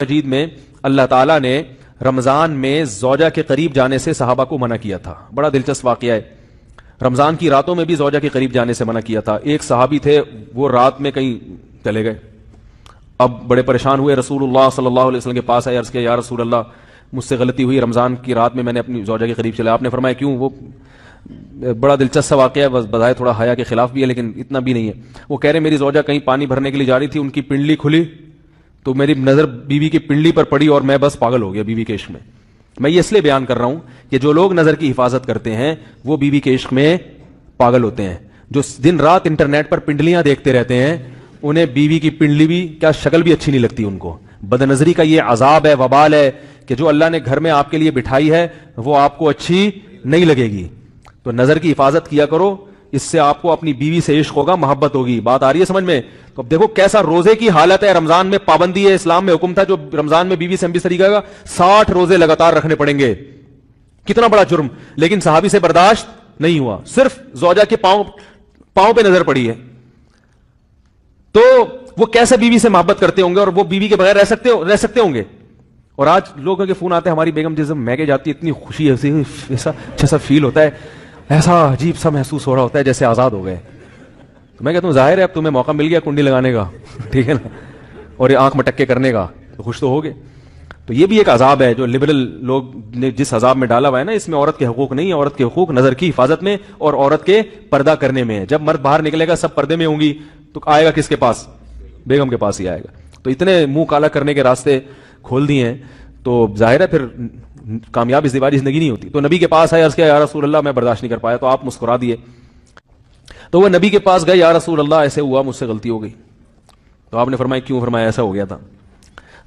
مجید میں اللہ تعالیٰ نے رمضان میں زوجہ کے قریب جانے سے صحابہ کو منع کیا تھا. بڑا دلچسپ واقعہ ہے. رمضان کی راتوں میں بھی زوجہ کے قریب جانے سے منع کیا تھا. ایک صحابی تھے, وہ رات میں کہیں چلے گئے, اب بڑے پریشان ہوئے, رسول اللہ صلی اللہ علیہ وسلم کے پاس آئے, عرض کیا یا رسول اللہ مجھ سے غلطی ہوئی, رمضان کی رات میں نے اپنی زوجہ کے قریب چلا. آپ نے فرمایا کیوں؟ وہ بڑا دلچسپ واقعہ ہے, بظاہر تھوڑا حیا کے خلاف بھی ہے لیکن اتنا بھی نہیں ہے. وہ کہہ رہے میری زوجہ کہیں پانی بھرنے کے لیے جا رہی تھی, ان کی پنڈلی کھلی تو میری نظر بیوی کی پنڈلی پر پڑی اور میں بس پاگل ہو گیا بیوی کے عشق میں. میں یہ اس لیے بیان کر رہا ہوں کہ جو لوگ نظر کی حفاظت کرتے ہیں وہ بیوی کے عشق میں پاگل ہوتے ہیں. جو دن رات انٹرنیٹ پر پنڈلیاں دیکھتے رہتے ہیں انہیں بیوی کی پنڈلی بھی کیا شکل بھی اچھی نہیں لگتی ان کو. بد نظری کا یہ عذاب ہے, وبال ہے کہ جو اللہ نے گھر میں آپ کے لیے بٹھائی ہے وہ آپ کو اچھی نہیں لگے گی. تو نظر کی حفاظت کیا کرو, اس سے آپ کو اپنی بیوی سے عشق ہوگا, محبت ہوگی. بات آ رہی ہے سمجھ میں؟ تو اب دیکھو کیسا روزے کی حالت ہے. رمضان میں پابندی ہے, اسلام میں حکم تھا جو رمضان میں بیوی سے ہم بھی طریقہ کا 60 روزے لگاتار رکھنے پڑیں گے. کتنا بڑا جرم, لیکن صحابی سے برداشت نہیں ہوا. صرف زوجہ کے پاؤں پہ نظر پڑی ہے تو وہ کیسے بیوی سے محبت کرتے ہوں گے, اور وہ بیوی کے بغیر رہ سکتے ہوں گے. اور آج لوگوں کے فون آتے ہیں, ہماری بیگم جب میکے جاتی ہے اتنی خوشی ہے, ایسا اچھا سا فیل ہوتا ہے, ایسا عجیب سا محسوس ہو رہا ہوتا ہے جیسے آزاد ہو گئے. تو میں کہتا ہوں ظاہر ہے اب تمہیں موقع مل گیا کنڈی لگانے کا, ٹھیک ہے نا, اور یہ آنکھ مٹک کے کرنے کا, تو خوش تو ہوگے. تو یہ بھی ایک عذاب ہے جو لبرل لوگ نے جس عذاب میں ڈالا ہوا ہے نا, اس میں عورت کے حقوق نہیں ہے. عورت کے حقوق نظر کی حفاظت میں اور عورت کے پردہ کرنے میں ہے. جب مرد باہر نکلے گا سب پردے میں ہوں گی تو آئے گا کس کے پاس؟ بیگم کے پاس ہی آئے گا. تو اتنے منہ کالا کرنے کے راستے کھول دیے ہیں تو ظاہر ہے پھر کامیاب ازدواجی زندگی نہیں ہوتی. تو نبی کے پاس آئے, عرض کیا یا رسول اللہ میں برداشت نہیں کر پایا. تو آپ مسکرا دیے. تو وہ نبی کے پاس گئے, یا رسول اللہ ایسے ہوا, مجھ سے غلطی ہو گئی. تو آپ نے فرمایا کیوں؟ فرمایا ایسا ہو گیا تھا.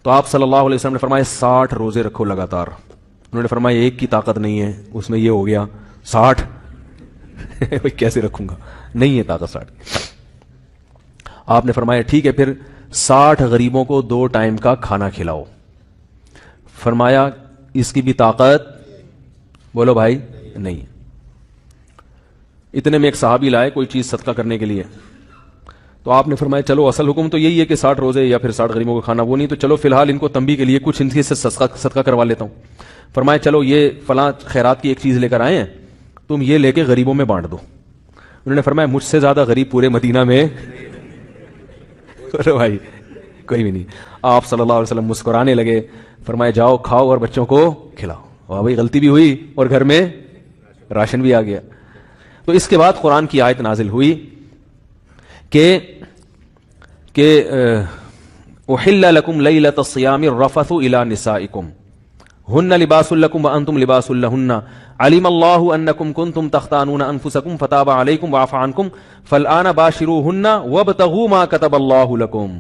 تو آپ صلی اللہ علیہ وسلم نے فرمایا 60 روزے رکھو لگاتار. انہوں نے فرمایا ایک کی طاقت نہیں ہے, اس میں یہ ہو گیا 60 کیسے رکھوں گا, نہیں ہے طاقت 60. آپ نے فرمایا ٹھیک ہے پھر 60 غریبوں کو 2 ٹائم کا کھانا کھلاؤ. فرمایا اس کی بھی طاقت, بولو بھائی, نہیں. اتنے میں ایک صحابی لائے کوئی چیز صدقہ کرنے کے لیے. تو آپ نے فرمایا چلو اصل حکم تو یہی ہے کہ 60 روزے یا پھر 60 غریبوں کو کھانا, وہ نہیں تو چلو فی الحال ان کو تنبیہ کے لیے کچھ ان سے صدقہ کروا لیتا ہوں. فرمایا چلو یہ فلاں خیرات کی ایک چیز لے کر آئے ہیں, تم یہ لے کے غریبوں میں بانٹ دو. انہوں نے فرمایا مجھ سے زیادہ غریب پورے مدینہ میں بھائی کوئی بھی نہیں. آپ صلی اللہ علیہ وسلم مسکرانے لگے, فرمایا جاؤ کھاؤ اور بچوں کو کھلاؤ. واہ بھائی غلطی بھی ہوئی اور گھر میں راشن بھی آ گیا. تو اس کے بعد قرآن کی آیت نازل ہوئی کہ احل لکم لیلۃ الصیام الرفث الی نسائکم ہن لباس لکم وانتم لباس لہن علم اللہ انکم کنتم تختانون انفسکم فتاب علیکم وعفى عنکم فالآن باشروہن وابتغوا ما کتب اللہ لکم.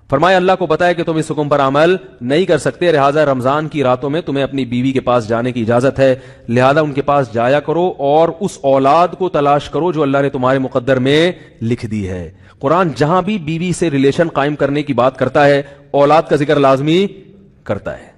فرمایا اللہ کو پتا ہے کہ تم اس حکم پر عمل نہیں کر سکتے, لہذا رمضان کی راتوں میں تمہیں اپنی بیوی کے پاس جانے کی اجازت ہے, لہذا ان کے پاس جایا کرو اور اس اولاد کو تلاش کرو جو اللہ نے تمہارے مقدر میں لکھ دی ہے. قرآن جہاں بھی بیوی سے ریلیشن قائم کرنے کی بات کرتا ہے اولاد کا ذکر لازمی کرتا ہے.